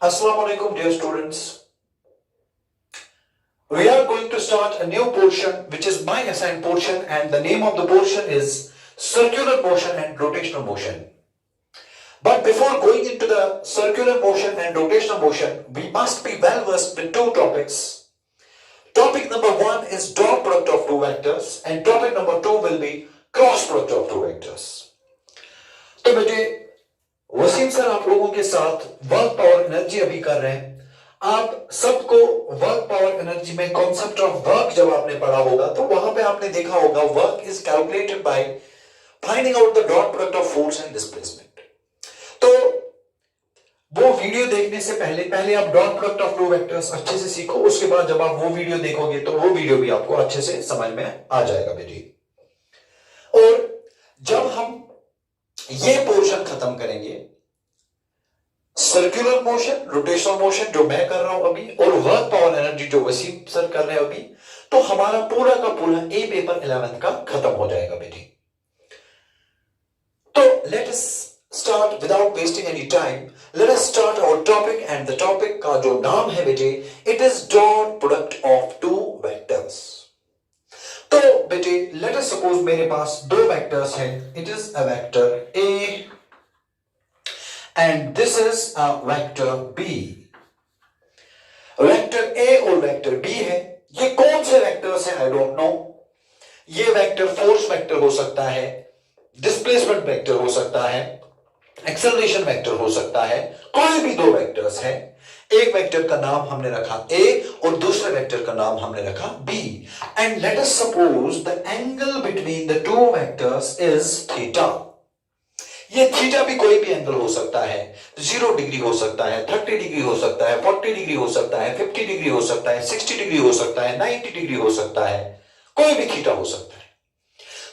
Assalamu alaikum, dear students. We are going to start a new portion, which is my assigned portion, and the name of the portion is circular motion and rotational motion. But before going into the circular motion and rotational motion, we must be well versed with two topics. Topic number one is dot product of two vectors, and topic number two will be cross product of two vectors. तो बेटे Wasim sir आप लोगों के साथ work power energy अभी कर रहे हैं। आप सबको वर्क पावर एनर्जी में कॉन्सेप्ट ऑफ वर्क जब आपने पढ़ा होगा तो वहां पे आपने देखा होगा work is calculated by finding out the dot product of force and displacement. तो वो वीडियो देखने से पहले आप dot product of two vectors अच्छे से सीखो। उसके बाद जब आप वो वीडियो देखोगे तो वो वीडियो भी आपको अच्छे से समझ में आ जाएगा बेटी। और जब हम ये पोर्शन खत्म करेंगे, सर्कुलर मोशन, रोटेशनल मोशन जो मैं कर रहा हूं अभी, और वर्क पावर एनर्जी जो वसीम सर कर रहे हैं अभी, तो हमारा पूरा का पूरा ए पेपर 11th का खत्म हो जाएगा बेटी। तो let us start without wasting any time. Let us start our topic, and the topic का जो नाम है बेटे, it is dot product of two vectors. तो बेटे लेट अस सपोज मेरे पास दो वेक्टर्स हैं। It is a vector A and this is a vector B. Vector A और वेक्टर B है। ये कौन से वेक्टर्स हैं? I don't know. ये वेक्टर फोर्स वेक्टर हो सकता है, डिस्प्लेसमेंट वेक्टर हो सकता है, एक्सेलरेशन वेक्टर हो सकता है, कोई भी दो वेक्टर्स हैं। एक वेक्टर का नाम हमने रखा A और दूसरे वेक्टर का नाम हमने रखा B, and let us suppose the angle between the two vectors is theta. ये थीटा भी कोई भी एंगल हो सकता है, 0 डिग्री हो सकता है, 30 डिग्री हो सकता है, 40 डिग्री हो सकता है, 50 डिग्री हो सकता है, 60 डिग्री हो सकता है, 90 डिग्री हो सकता है, कोई भी थीटा हो सकता है।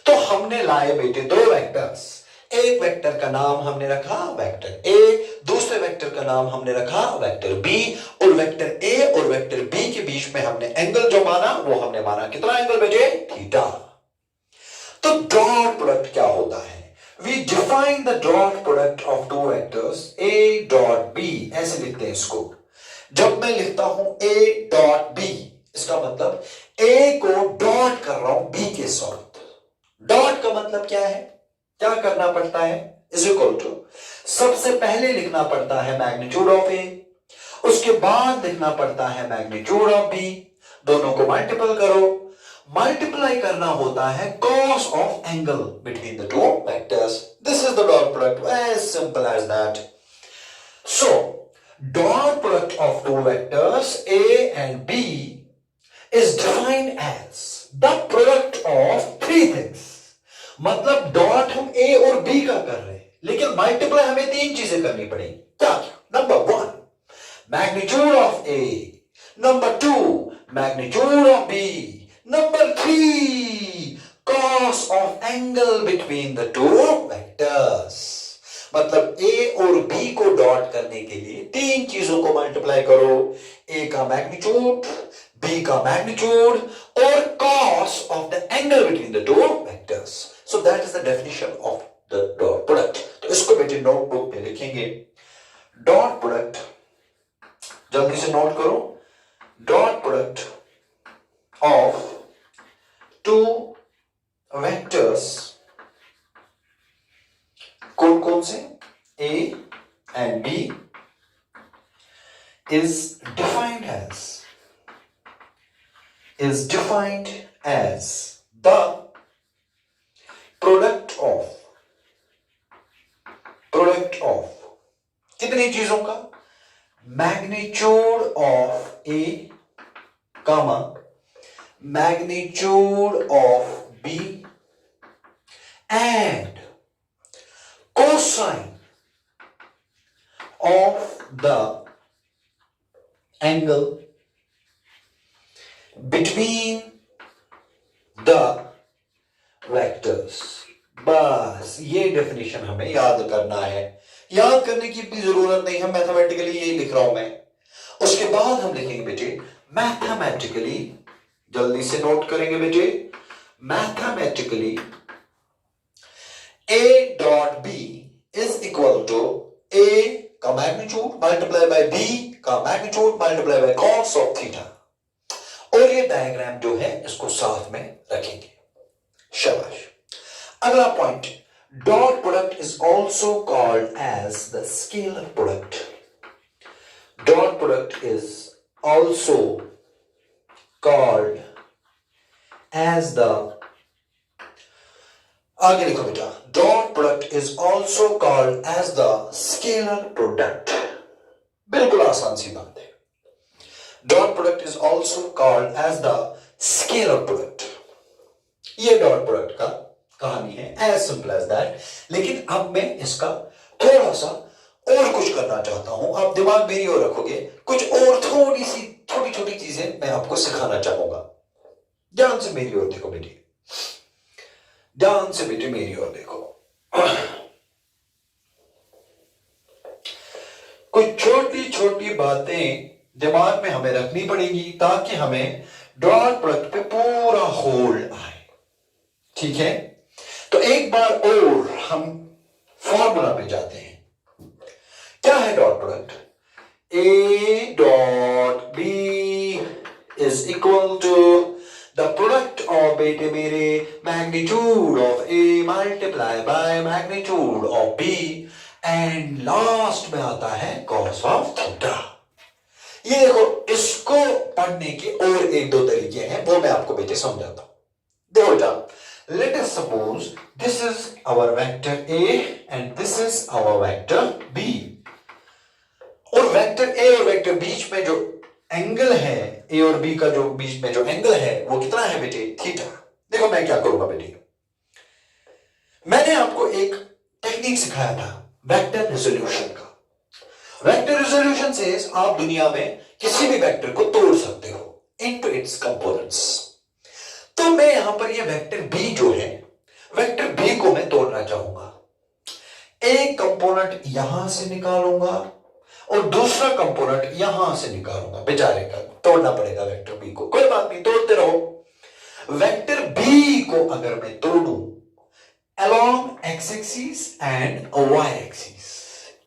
तो हमने लाए बेटे दो वेक्टर्स। एक वेक्टर का नाम हमने रखा वेक्टर ए, दूसरे वेक्टर का नाम हमने रखा वेक्टर बी, और वेक्टर ए और वेक्टर बी के बीच में हमने एंगल जो माना वो हमने माना कितना एंगल बेटे? थीटा। तो डॉट प्रोडक्ट क्या होता है? We define the dot product of two vectors A dot B, ऐसे लिखते हैं इसको। जब मैं लिखता हूं A dot B, इसका मतलब A को डॉट कर रहा हूं B के साथ। डॉट का मतलब क्या है? क्या करना पड़ता है? इज इक्वल टू, सबसे पहले लिखना पड़ता है मैग्नीट्यूड ऑफ A, उसके बाद लिखना पड़ता है मैग्नीट्यूड ऑफ B। दोनों को मल्टीपल करो, मल्टीप्लाई करना होता है cos of angle between the two vectors. This is the dot product, as simple as that. So dot product of two vectors A and B is defined as the product of three things. मतलब dot हम A और B का कर रहे हैं, लेकिन multiply हमें तीन चीजें करनी पड़ेगी। क्या? Number 1 magnitude of A, number 2 magnitude of B, Number 3 cos of angle between the two vectors. मतलब A और B को डॉट करने के लिए तीन चीजों को मल्टीप्लाई करो। A का मैग्नीट्यूड, B का मैग्नीट्यूड, और cos of the angle between the two vectors. So that is the definition of the dot product. तो इसको बेटे नोटबुक में लिखेंगे। डॉट प्रोडक्ट, जल्दी से नोट करो, dot product of two vectors, कौन से? A and B is defined as the product of कितनी चीजों का? Magnitude of A, comma magnitude of B and cosine of the angle between the vectors। बस ये डेफिनेशन हमें याद करना है। याद करने की भी जरूरत नहीं है, मैथमेटिकली ये लिख रहा हूं मैं। उसके बाद हम लिखेंगे बेटे मैथमेटिकली, जल्दी से नोट करेंगे बेटे, mathematically A dot B is equal to A का मैग्नीट्यूड मल्टीप्लाई बाय b का magnitude multiply by cos of theta. और ये डायग्राम जो है इसको साथ में रखेंगे। शाबाश। अगला point, dot product is also called as the scalar product. Dot product is also called as the, आगे लिखो बेटा, dot product is also called as the scalar product. बिल्कुल आसान सी बात है। Dot product is also called as the scalar product. ये dot product का कहानी है, एज सिंपल एज दैट। लेकिन अब मैं इसका थोड़ा सा और कुछ करना चाहता हूं। आप दिमाग मेरी ओर रखोगे, कुछ और थोड़ी सी छोटी छोटी चीजें मैं आपको सिखाना चाहूंगा। ध्यान से मेरी ओर देखो बेटी, ध्यान से बेटी मेरी ओर देखो। कुछ छोटी छोटी बातें दिमाग में हमें रखनी पड़ेगी ताकि हमें डॉट प्रोडक्ट पे पूरा होल्ड आए। ठीक है, तो एक बार और हम फॉर्मूला पे जाते हैं। क्या है dot product? A dot B is equal to the product of, बेटे मेरे, magnitude of A multiply by magnitude of B and last में आता है कॉस ऑफ थीटा। ये देखो, इसको पढ़ने के और एक दो तरीके हैं, वो मैं आपको बेटे समझाता हूं। देखो बेटा, let us suppose this is our vector A and this is our vector B, और वेक्टर A और वेक्टर बीच में जो एंगल है, A और B का जो बीच में जो एंगल है वो कितना है बेटे? थीटा। देखो मैं क्या करूंगा बेटे, मैंने आपको एक टेक्निक सिखाया था वेक्टर रिजोल्यूशन का। वेक्टर रिजोल्यूशन से आप दुनिया में किसी भी वेक्टर को तोड़ सकते हो इनटू इट्स कंपोनेंट्स। तो मैं यहां पर ये वेक्टर बी जो है, वेक्टर बी को मैं तोड़ना चाहूंगा। एक कंपोनेंट यहां से निकालूंगा और दूसरा कंपोनेंट यहां से निकालूंगा। बेचारे का तोड़ना पड़ेगा वेक्टर बी को, कोई बात नहीं, तोड़ते रहो। वेक्टर बी को अगर मैं तोड़ूं along x axis and y axis,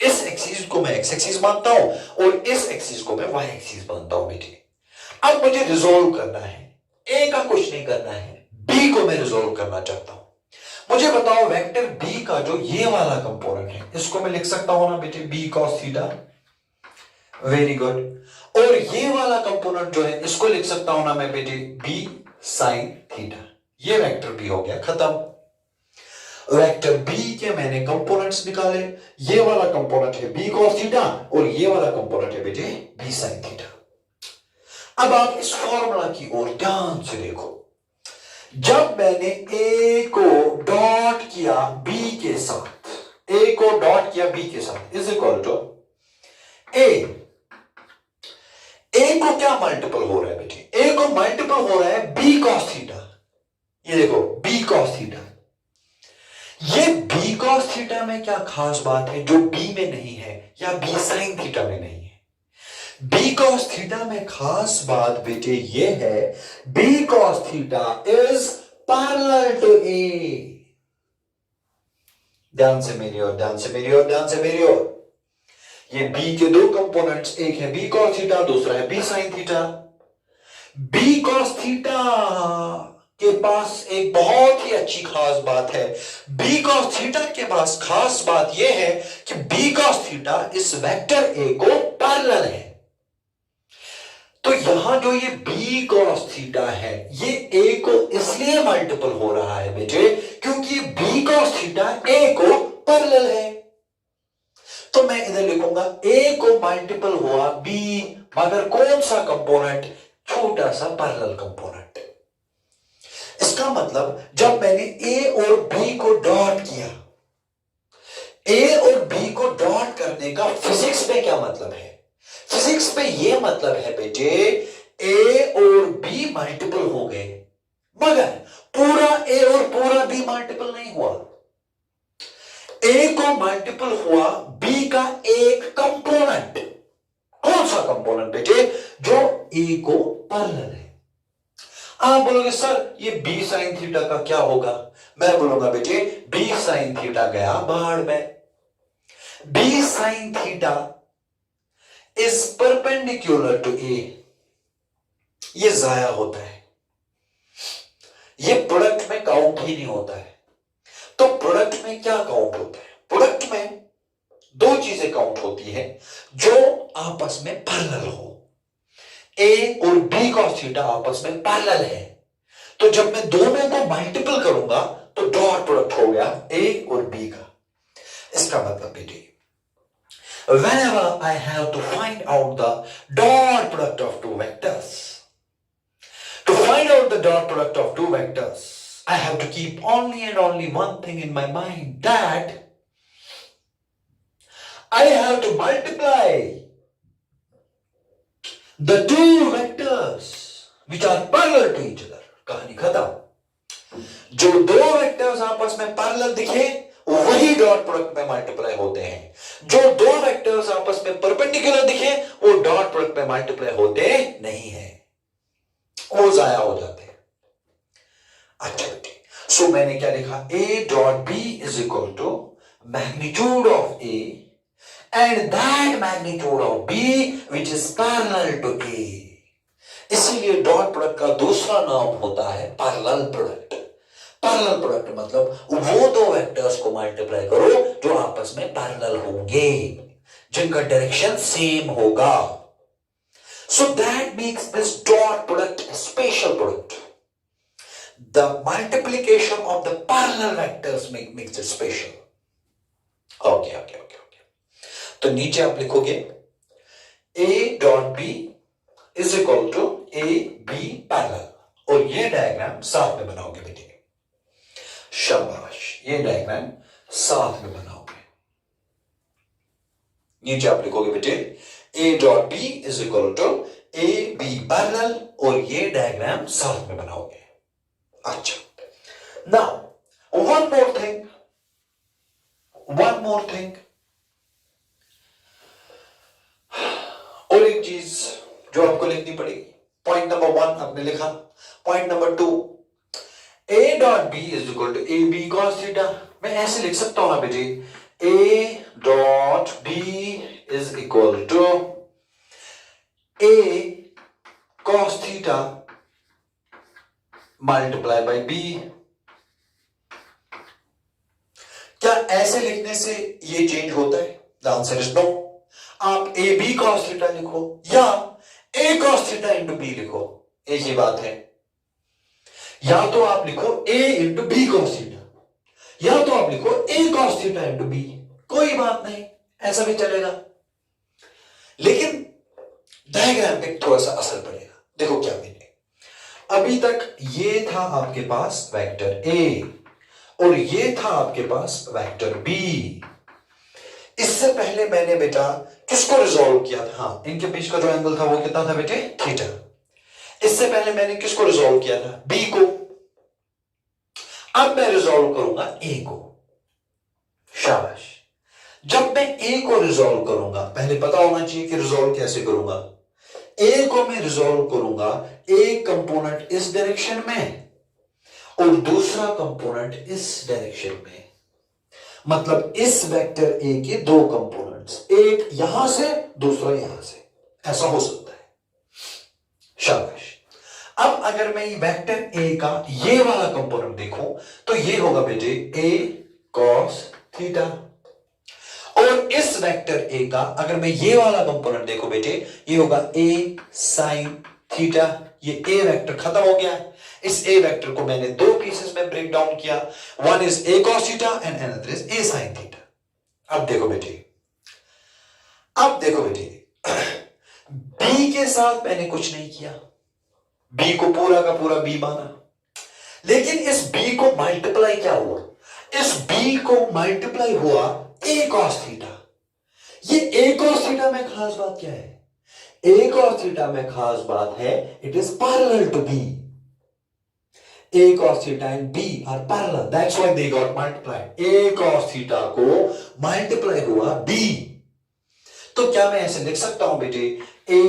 इस एक्सिस को मैं एक्स एक्सिस मानता हूं और इस एक्सिस को मैं वाई एक्सिस मानता हूं बेटे। अब मुझे रिजोल्व करना है, ए का कुछ नहीं करना है, बी को मैं रिजोल्व करना चाहता हूं। मुझे बताओ वेक्टर बी का जो ये वाला कंपोनेंट है, इसको मैं लिख सकता हूं ना बेटे B cos theta. Very good. और ये वाला कंपोनेंट जो है इसको लिख सकता हूं ना मैं बेटे बी साइन थीटा। ये वेक्टर बी हो गया, खत्म। वेक्टर बी के मैंने कंपोनेंट्स निकाले, ये वाला कंपोनेंट है बी कॉस थीटा और ये वाला कंपोनेंट है बेटे बी साइन थीटा। अब आप इस फॉर्मूला की ओर ध्यान से देखो। जब मैंने ए को डॉट किया बी के साथ, ए को डॉट किया बी के साथ इज इक्वल टू ए को क्या मल्टीपल हो रहा है बेटे? ए को मल्टीपल हो रहा है बी कॉस थीटा। ये देखो बी कॉस थीटा। ये बी कॉस थीटा में क्या खास बात है जो बी में नहीं है या बी साइन थीटा में नहीं है? बी कॉस थीटा में खास बात बेटे ये है, b cos theta is parallel to a. ध्यान से मेरी ओर, ध्यान से मेरी ओर, ध्यान से मेरी ओर। ये बी के दो कंपोनेंट्स, एक है बी कॉस थीटा, दूसरा है B sine theta. B cos theta के पास एक बहुत ही अच्छी खास बात है। बी कॉस थीटा के पास खास बात यह है कि बी कॉस थीटा इस वेक्टर ए को पैरेलल है। तो यहां जो ये b cos थीटा है, ये a को इसलिए मल्टीपल हो रहा है बेटे क्योंकि b cos थीटा a को पैरेलल है। तो मैं इधर लिखूंगा a को मल्टीपल हुआ b, मगर कौन सा कंपोनेंट? छोटा सा पैरेलल कंपोनेंट। इसका मतलब जब मैंने a और b को डॉट किया, a और b को डॉट करने का फिजिक्स में क्या मतलब है? फिजिक्स में यह मतलब है बेटे ए और बी मल्टीपल हो गए, मगर पूरा ए और पूरा बी मल्टीपल नहीं हुआ। ए को मल्टीपल हुआ बी का एक कंपोनेंट। कौन सा कंपोनेंट बेटे? जो ए को पैरेलल है। आप बोलोगे सर ये बी साइन थीटा का क्या होगा? मैं बोलूंगा बेटे बी साइन थीटा गया बाहर में। B sine theta is perpendicular to a, ये जाया होता है, ये प्रोडक्ट में काउंट ही नहीं होता है। तो प्रोडक्ट में क्या काउंट होता है? प्रोडक्ट में दो चीजें काउंट होती है जो आपस में पैरेलल हो। ए और बी कॉस थीटा आपस में पैरेलल है, तो जब मैं दोनों को मल्टीपल करूंगा तो डॉट प्रोडक्ट हो गया ए और बी का। इसका मतलब बेटे, whenever I have to find out the dot product of two vectors, to find out the dot product of two vectors, I have to keep only and only one thing in my mind, that I have to multiply the two vectors which are parallel to each other. कहानी खत्म। जो दो vectors आपस में parallel दिखे वही dot product में multiply होते हैं। जो दो वेक्टर्स आपस में परपेंडिकुलर दिखे वो डॉट प्रोडक्ट में मल्टीप्लाई होते नहीं है, वो जाया हो जाते हैं। अच्छा बेटे, सो मैंने क्या लिखा? A dot B is equal to magnitude of a and that magnitude of b which is parallel to a. इसीलिए डॉट प्रोडक्ट का दूसरा नाम होता है पैरेलल प्रोडक्ट। पैरेलल प्रोडक्ट मतलब वो दो वेक्टर्स को मल्टीप्लाई करो जो आपस में पैरेलल होंगे, जिनका डायरेक्शन सेम होगा। So that makes this dot product special product. The multiplication of the parallel vectors makes it special. Okay okay okay okay. तो नीचे आप लिखोगे A dot B is equal to A B parallel, और ये diagram साथ में बनाओगे बेटे। शाबाश, ये डायग्राम साथ में बनाओगे। नीचे आप लिखोगे बेटे A dot B is equal to A B parallel, और ये डायग्राम साथ में बनाओगे। अच्छा, नाउ वन मोर थिंग, और एक चीज जो आपको लिखनी पड़ेगी। पॉइंट नंबर 1 आपने लिखा। Point number 2, A dot B is equal to A B cos theta. मैं ऐसे लिख सकता हूं ना बेटे, A dot B is equal to A cos theta multiply by B. क्या ऐसे लिखने से ये चेंज होता है? The answer is no. आप ए बी कॉस थीटा लिखो या A cos theta into B लिखो, एक ही बात है। या तो आप लिखो ए इंटू बी कॉस थीटा, या तो आप लिखो ए कॉस थीटा इंटू बी, कोई बात नहीं, ऐसा भी चलेगा। लेकिन डायग्राम पे थोड़ा सा असर पड़ेगा। देखो क्या मैंने अभी तक, ये था आपके पास वेक्टर ए और ये था आपके पास वेक्टर बी। इससे पहले मैंने बेटा किसको रिजॉल्व किया था? हाँ, इनके बीच का जो एंगल था वो कितना था बेटे? थीटा। इससे पहले मैंने किसको रिजॉल्व किया था? बी को। अब मैं रिजॉल्व करूंगा ए को। शाबाश। जब मैं ए को रिजॉल्व करूंगा, पहले पता होना चाहिए कि रिजॉल्व कैसे करूंगा। ए को मैं रिजॉल्व करूंगा, एक कंपोनेंट इस डायरेक्शन में और दूसरा कंपोनेंट इस डायरेक्शन में। मतलब इस वेक्टर ए के दो कंपोनेंट्स, एक यहां से दूसरा यहां से, ऐसा हो सकता है। शाबाश। अब अगर मैं वेक्टर ए का ये वाला कंपोनेंट देखूं तो ये होगा बेटे ए कॉस थीटा, और इस वेक्टर ए का अगर मैं ये वाला कंपोनेंट देखो बेटे, ये होगा ए साइन थीटा। ये ए वेक्टर खत्म हो गया। इस ए वेक्टर को मैंने दो पीसेस में ब्रेक डाउन किया, one is a cos theta and another is a sine theta. अब देखो बेटे बी के साथ मैंने कुछ नहीं किया, बी को पूरा का पूरा बी माना, लेकिन इस बी को मल्टीप्लाई क्या हुआ? इस बी को मल्टीप्लाई हुआ ए कॉस थीटा। ये ए कॉस थीटा में खास बात क्या है? ए कॉस थीटा में खास बात है it is parallel to B. A cos theta and B are parallel. That's why they got multiplied. A cos theta को multiply हुआ B। तो क्या मैं ऐसे लिख सकता हूं बेटे, A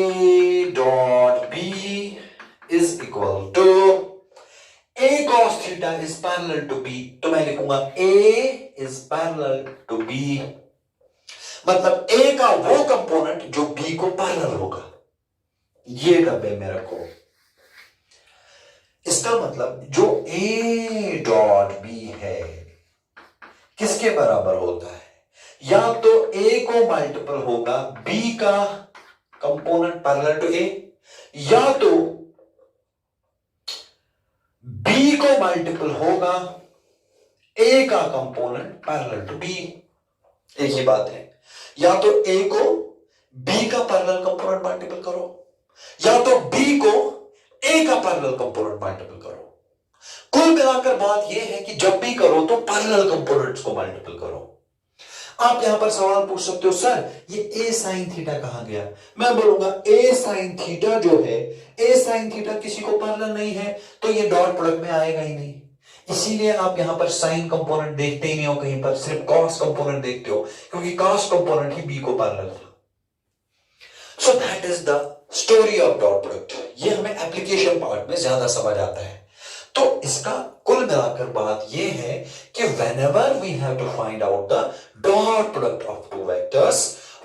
dot B is equal to A cos theta is parallel to B। तो मैं लिखूंगा A is parallel to B। मतलब A का वो कंपोनेंट जो B बी को पैरेलल होगा। ये डब्बे में रखो। इसका मतलब जो ए डॉट बी है किसके बराबर होता है? या तो ए को मल्टीपल होगा बी का कंपोनेंट पैरेलल टू ए, या तो बी को मल्टीपल होगा ए का कंपोनेंट पैरेलल टू बी। एक ही बात है, या तो ए को बी का पैरेलल कंपोनेंट मल्टीपल करो, या तो बी को ए का पैरेलल कंपोनेंट मल्टीपल करो। कुल मिलाकर बात यह है कि जब भी करो तो पैरेलल कंपोनेंट्स को मल्टीपल करो। आप यहां पर सवाल पूछ सकते हो, सर ये ए साइन थीटा कहां गया? मैं बोलूंगा ए साइन थीटा जो है, ए साइन थीटा किसी को पैरेलल नहीं है तो ये डॉट प्रोडक्ट में आएगा ही नहीं। इसीलिए आप यहां पर साइन कंपोनेंट देखते ही नहीं हो कहीं पर, सिर्फ कॉस कंपोनेंट देखते हो, क्योंकि कॉस कंपोनेंट ही बी को पैरेलल था। So that is the story of dot product. ये हमें एप्लीकेशन पार्ट में ज्यादा समझ आता है। तो इसका कुल मिलाकर बात यह है कि whenever we have to find out the dot product of two vectors,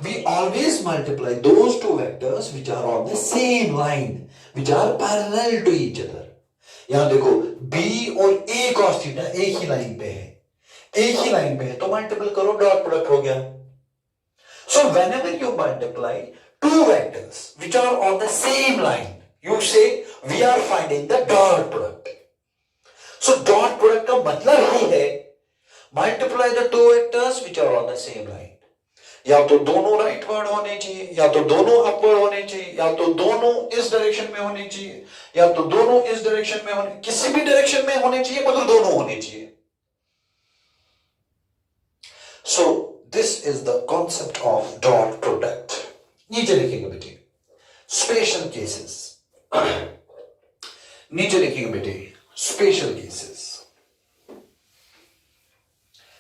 we always multiply those two vectors which are on the same line, which are parallel to each other. यहां देखो b और a cos theta एक ही line पे है, एक ही line पे है, तो मल्टीपल करो, डॉट प्रोडक्ट हो गया। So whenever you multiply two vectors which are on the same line, you say we are finding the dot product. So dot product का मतलब ही है multiply the two vectors which are on the same line. या तो दोनों rightward होने चाहिए, या तो दोनों अपवर्ड होने चाहिए, या तो दोनों इस डायरेक्शन में होने चाहिए, या तो दोनों इस डायरेक्शन में होने, किसी भी डायरेक्शन में होने चाहिए मगर दोनों होने चाहिए। So this is the concept of dot product. नीचे लिखेंगे बेटे स्पेशल केसेस, नीचे लिखेंगे बेटे स्पेशल केसेस।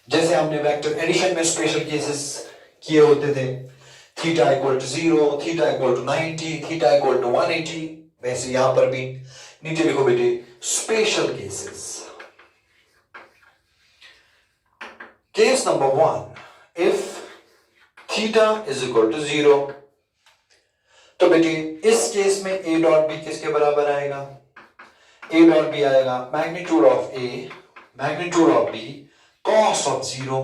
जैसे हमने वेक्टर एडिशन में स्पेशल केसेस किए होते थे, theta equal to 0, theta equal to 90, theta equal to 180, वैसे यहां पर भी नीचे लिखो बेटे special cases. Case number 1, if theta is equal to 0, तो बेटे इस केस में ए डॉट बी किसके बराबर आएगा? ए डॉट बी आएगा magnitude of A magnitude of B cos of 0।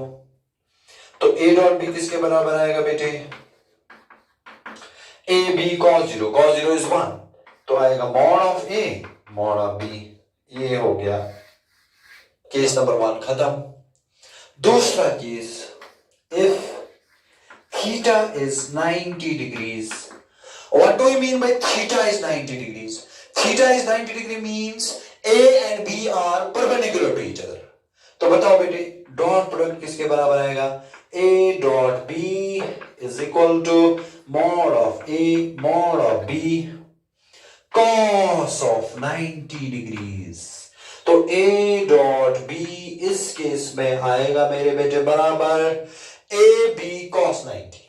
तो ए डॉट बी किसके बराबर आएगा बेटे? A B cos 0, cos 0 is 1, तो आएगा mod of A mod of B. ये हो गया केस नंबर 1 खत्म। दूसरा case, if theta is 90 degrees. What do you mean by theta is 90 degrees? Theta is 90 degree means A and B are perpendicular to each other. तो बताओ बेटे dot product किसके बराबर आएगा? A dot B is equal to mod of A mod of B cos of 90 degrees. तो A dot B इस case में आएगा मेरे बेटे बराबर A B cos 90।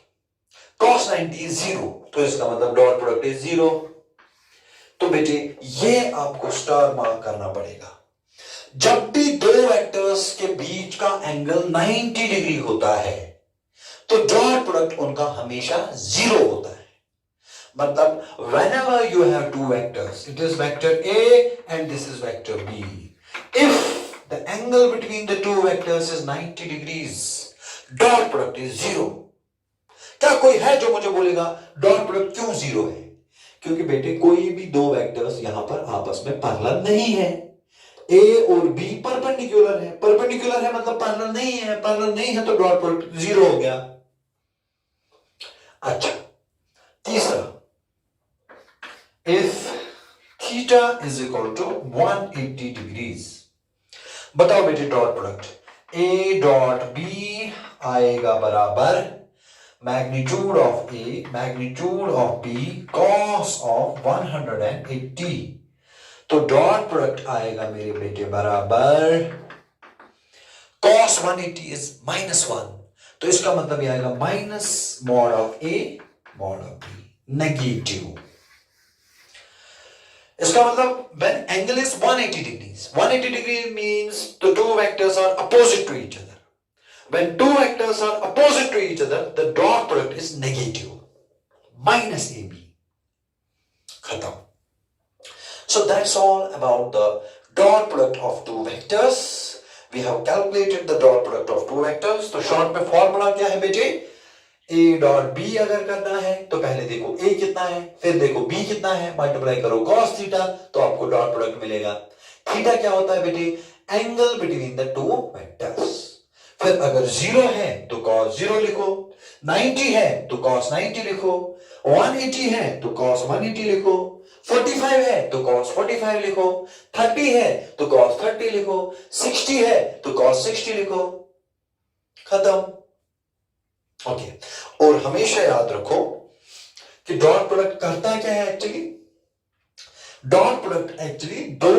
cos 90 is 0, तो इसका मतलब डॉट प्रोडक्ट इज 0। तो बेटे ये आपको स्टार मार्क करना पड़ेगा। जब भी दो वेक्टर्स के बीच का एंगल 90 डिग्री होता है तो डॉट प्रोडक्ट उनका हमेशा 0 होता है। मतलब whenever you have two vectors, it is vector A and this is vector B. If the angle between the two vectors is 90 degrees, dot product is 0. क्या कोई है जो मुझे बोलेगा डॉट प्रोडक्ट क्यों 0 है? क्योंकि बेटे कोई भी दो वेक्टर्स यहां पर आपस में पैरेलल नहीं है। ए और बी परपेंडिकुलर है, परपेंडिकुलर है मतलब पैरेलल नहीं है, पैरेलल नहीं है तो डॉट प्रोडक्ट 0 हो गया। अच्छा तीसरा, if theta is equal to 180 degrees, बताओ बेटे dot product A dot B आएगा बराबर magnitude of A magnitude of B cos of 180। तो डॉट प्रोडक्ट आएगा मेरे बेटे बराबर cos 180 इज -1, तो इसका मतलब ये आएगा minus mod of A mod of B, negative. इसका मतलब when angle is 180 degrees, 180 degree means the two vectors are opposite to each other. When two vectors are opposite to each other, the dot product is negative. Minus A B, खत्म. So that's all about the dot product of two vectors. We have calculated the dot product of two vectors. तो short में formula क्या है बेटे? A dot B अगर करना है तो पहले देखो A कितना है, फिर देखो B कितना है, मल्टीप्लाई करो cos थीटा, तो आपको डॉट प्रोडक्ट मिलेगा. थीटा क्या होता है बेटे? Angle between the two vectors. फिर अगर 0 है तो cos 0 लिखो, 90 है तो cos 90 लिखो, 180 है तो cos 180 लिखो, 45 है तो cos 45 लिखो, 30 है तो cos 30 लिखो, 60 है तो cos 60 लिखो, खत्म. ओके. और हमेशा याद रखो कि डॉट प्रोडक्ट करता क्या है एक्चुअली? डॉट प्रोडक्ट एक्चुअली दो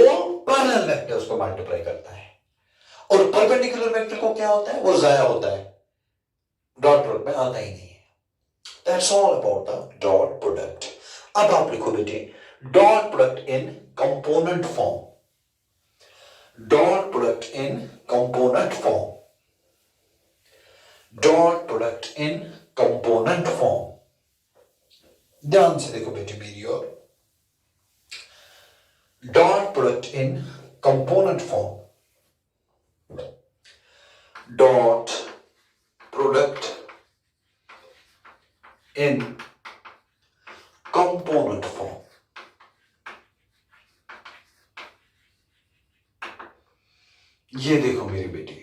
पैरेलल वेक्टर्स को मल्टीप्लाई करता है, और परपेंडिकुलर वेक्टर को क्या होता है? वो जाया होता है, डॉट प्रोडक्ट में आता ही नहीं है. That's all about the dot product. अब आप लिखो बेटे dot product in component form. Dot product in component form. Dot product in component form. ध्यान से देखो बेटे मेरी ओर. Dot product in component form. Dot product in component form. ये देखो मेरी बेटी,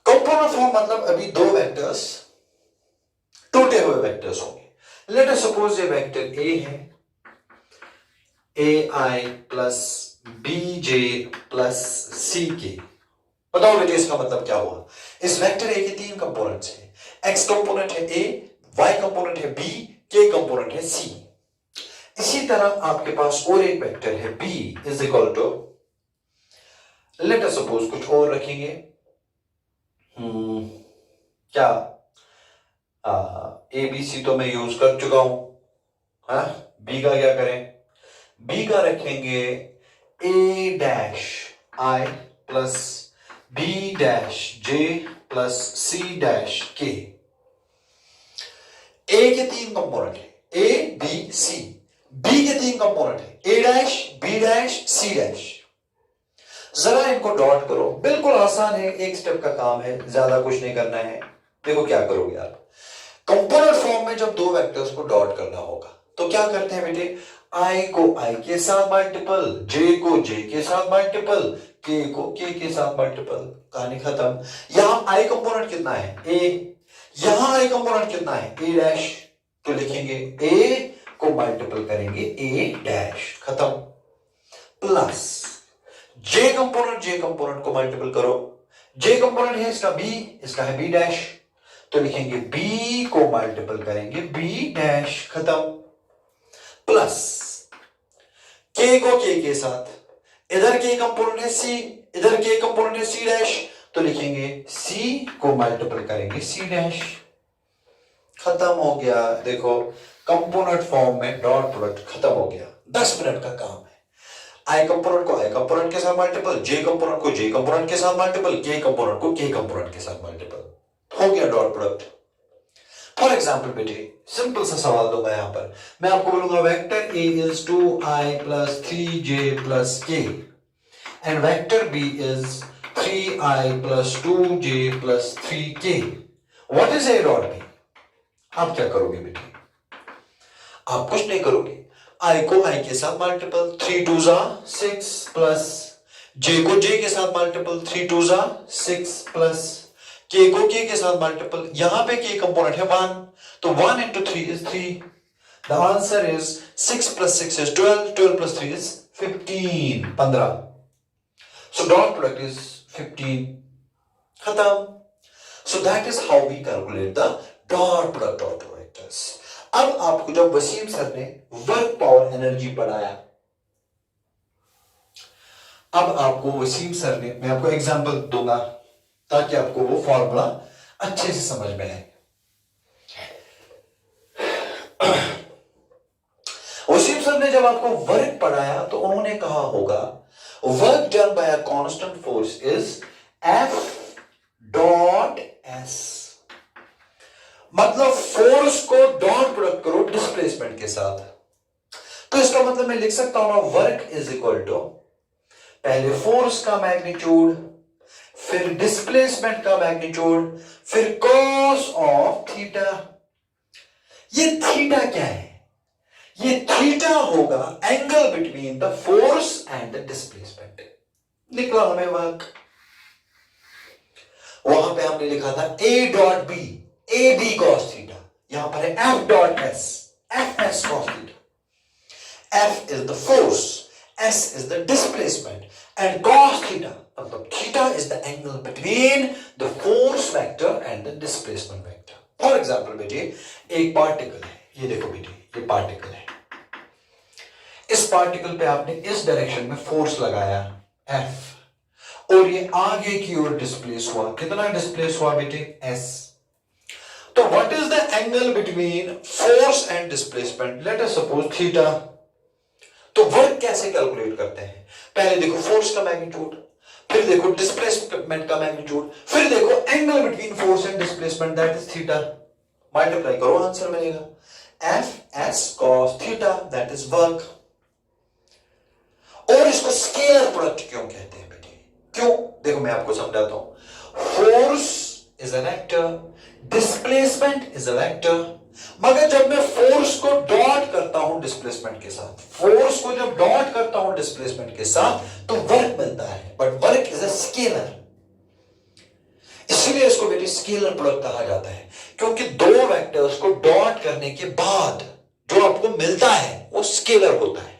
कंपोनेंट फॉर्म मतलब अभी दो वेक्टर्स टूटे हुए वेक्टर्स होंगे. लेट अस सपोज ये वेक्टर ए है, ए आई प्लस बी जे प्लस सी के. बताओ बेटे इसका मतलब क्या हुआ? इस वेक्टर ए के तीन कंपोनेंट्स हैं. एक्स कंपोनेंट है ए, वाई कंपोनेंट है बी, के कंपोनेंट है सी. इसी तरह आपके पास और एक वेक्टर है B is equal to, let us suppose कुछ और रखेंगे. क्या ए बी सी तो मैं यूज कर चुका हूं. बी का क्या करें? बी का रखेंगे a dash i plus b dash j plus c dash k. A के तीन कंपोनेंट है, ए बी सी. बी के तीन कंपोनेंट है, a dash b dash c dash. जरा इनको डॉट करो. बिल्कुल आसान है, एक स्टेप का काम है, ज्यादा कुछ नहीं करना है. देखो क्या करोगे आप. कंपोनेंट फॉर्म में जब दो वेक्टर्स को डॉट करना होगा तो क्या करते हैं बेटे? आई को आई के साथ मल्टीपल, जे को जे के साथ मल्टीपल, के को के साथ मल्टीपल. कहानी खत्म. यहां आई कंपोनेंट कितना है? ए. यहां आई कंपोनेंट कितना है? A dash. तो लिखेंगे ए को मल्टीपल करेंगे ए डैश, खत्म. प्लस जे कंपोनेंट को मल्टीपल करो. जे कंपोनेंट है इसका बी, इसका है बी डैश, तो लिखेंगे बी को मल्टीपल करेंगे बी डैश, खत्म. प्लस के को के साथ, इधर के कंपोनेंट है सी, इधर के कंपोनेंट है सी डैश, तो लिखेंगे सी को मल्टीपल करेंगे सी डैश, खत्म हो गया. देखो कंपोनेंट फॉर्म में डॉट प्रोडक्ट खत्म हो गया. 10 मिनट का काम है. आई कंपोनेंट को आई कंपोनेंट के साथ मल्टीपल, जे कंपोनेंट को जे कंपोनेंट के साथ मल्टीपल, के कंपोनेंट को के कंपोनेंट के साथ मल्टीपल. हो गया डॉट प्रोडक्ट. फॉर एग्जाम्पल बेटे सिंपल सा सवाल दूंगा यहां पर. मैं आपको बोलूंगा vector a is 2i plus 3j plus k and vector b is 3i plus 2j plus 3k. What is a dot b? आप क्या करोगे बेटे? आप कुछ नहीं करोगे. आई को आई के साथ मल्टीपल, 3 2 6 प्लस जे को जे के साथ मल्टीपल, 3 2 6 प्लस के को के साथ मल्टीपल. यहां पे के कंपोनेंट है 1, तो 1 into 3 is 3. The answer is 6 plus 6 is 12, 12 plus 3 is 15, 15. So dot product is 15. खत्म. So that is how we calculate the dot product of two vectors. अब आपको जब वसीम सर ने वर्क पावर एनर्जी पढ़ाया, अब आपको वसीम सर ने, मैं आपको एग्जांपल दूंगा ताकि आपको वो फॉर्मूला अच्छे से समझ में आए. वसीम सर ने जब आपको वर्क पढ़ाया तो उन्होंने कहा होगा work done by a constant force is F dot S. मतलब force force co dot product करो डिस्प्लेसमेंट के साथ, तो इसका मतलब मैं लिख सकता हूं ना वर्क इज इक्वल टू पहले फोर्स का मैग्नीट्यूड, फिर डिस्प्लेसमेंट का मैग्नीट्यूड, फिर कॉस ऑफ थीटा। ये थीटा क्या है? ये थीटा होगा angle between the force and the displacement. निकला हमें वर्क। वहां पे हमने लिखा था A dot B, A B cos theta, यहां पर है F dot S, F S cos theta. F is the force, S is the displacement and cos theta मतलब theta is the angle between the force vector and the displacement vector. For example बेटे एक particle है, ये देखो बेटे ये particle है, इस पार्टिकल पे आपने इस डायरेक्शन में फोर्स लगाया F और ये आगे की ओर डिस्प्लेस हुआ। कितना डिस्प्लेस हुआ बेटे? S। तो what is the angle between force and displacement? Late us suppose theta. तो वर्क कैसे कैलकुलेट करते हैं? पहले देखो फोर्स का मैग्नीट्यूड, फिर देखो डिस्प्लेसमेंट का मैग्नीट्यूड, फिर देखो angle between force and displacement that is theta. Multiply करो आंसर मिलेगा F S cos theta that is work. और इसको स्केलर प्रोडक्ट क्यों कहते हैं बेटे? क्यों? देखो मैं आपको समझाता हूं। Force is a vector, displacement is a vector, मगर जब मैं फोर्स को डॉट करता हूं डिस्प्लेसमेंट के साथ, फोर्स को जब डॉट करता हूं डिस्प्लेसमेंट के साथ तो वर्क मिलता है, but work is a scalar. इसलिए इसको बेटे स्केलर प्रोडक्ट कहा जाता है, क्योंकि दो वेक्टर्स को डॉट करने के बाद जो आपको मिलता है वो स्केलर होता है।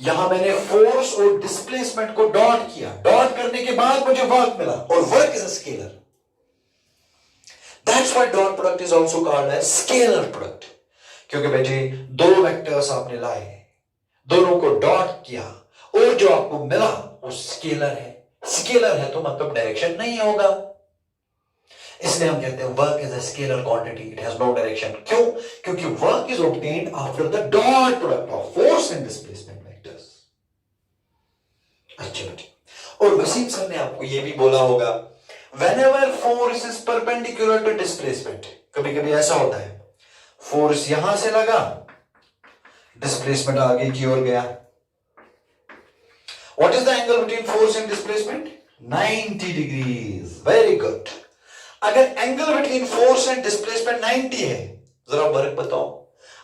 यहां मैंने फोर्स और डिस्प्लेसमेंट को डॉट किया, डॉट करने के बाद मुझे वर्क मिला और work is a scalar. That's why dot product is also called as scalar product, क्योंकि बेटे दो वेक्टर्स आपने लाए, दोनों को डॉट किया और जो आपको मिला वो स्केलर है। स्केलर है तो मतलब डायरेक्शन नहीं होगा, इसलिए हम कहते हैं work is a scalar quantity, it has no direction. क्यों? क्योंकि work is obtained after the dot product of force and displacement vectors. अच्छा बेटे, और वसीम सर ने आपको यह भी बोला होगा whenever force is perpendicular to displacement, कभी कभी ऐसा होता है फोर्स यहां से लगा, डिस्प्लेसमेंट आगे की ओर गया। What is the angle between force and displacement? 90 degrees. Very good. अगर angle between force and displacement 90 है, जरा वर्क बताओ।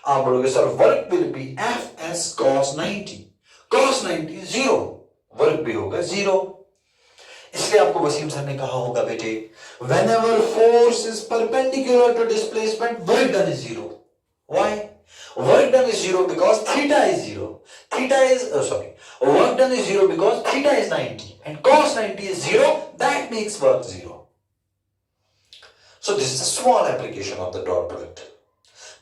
आप बोलोगे sir work will be F S cos 90, cos 90 zero, work भी होगा जीरो। इसलिए आपको वसीम सर ने कहा होगा बेटे whenever force is perpendicular to displacement work done is zero. Why? Work done is zero because theta is zero. Work done is zero because theta is 90 and cos 90 is zero. That makes work zero. So this is a small application of the dot product.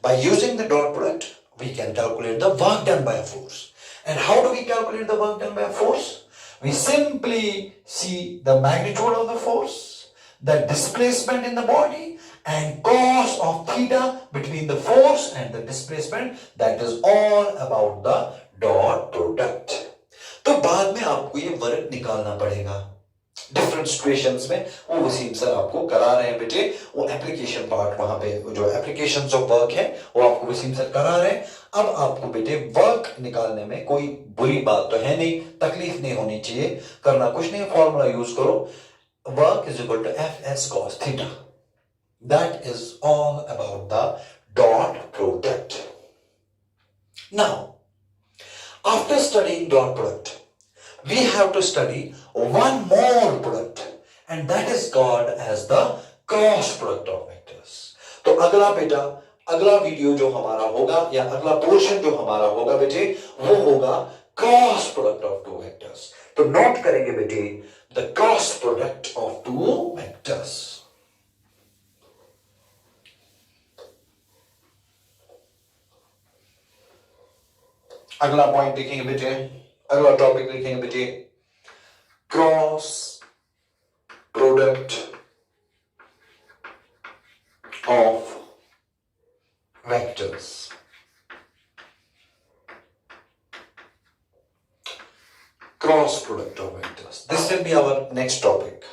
By using the dot product, we can calculate the work done by a force. And how do we calculate the work done by a force? We simply see the magnitude of the force, the displacement in the body, and cos of theta between the force and the displacement. That is all about the dot product. तो बाद में आपको ये work निकालना पड़ेगा different situations में, वो Wasim sir आपको करा रहे हैं बेटे। वो एप्लीकेशन पार्ट वहां पे जो एप्लीकेशंस ऑफ वर्क है वो आपको वसीम सर करा रहे हैं। अब आपको बेटे वर्क निकालने में कोई बुरी बात तो है नहीं, तकलीफ नहीं होनी चाहिए, करना कुछ नहीं, फॉर्मूला यूज करो, work is equal to F S cos theta. That is all about the dot product. Now after studying dot product we have to study one more product and that is called as the cross product of vectors. तो अगला बेटा अगला video जो हमारा होगा या अगला portion जो हमारा होगा बेटे वो होगा cross product of two vectors. तो नोट करेंगे बेटे the cross product of two vectors. अगला पॉइंट देखेंगे बेटे, अगला टॉपिक लिखेंगे बेटे cross product of vectors. Cross product of vectors. This will be our next topic.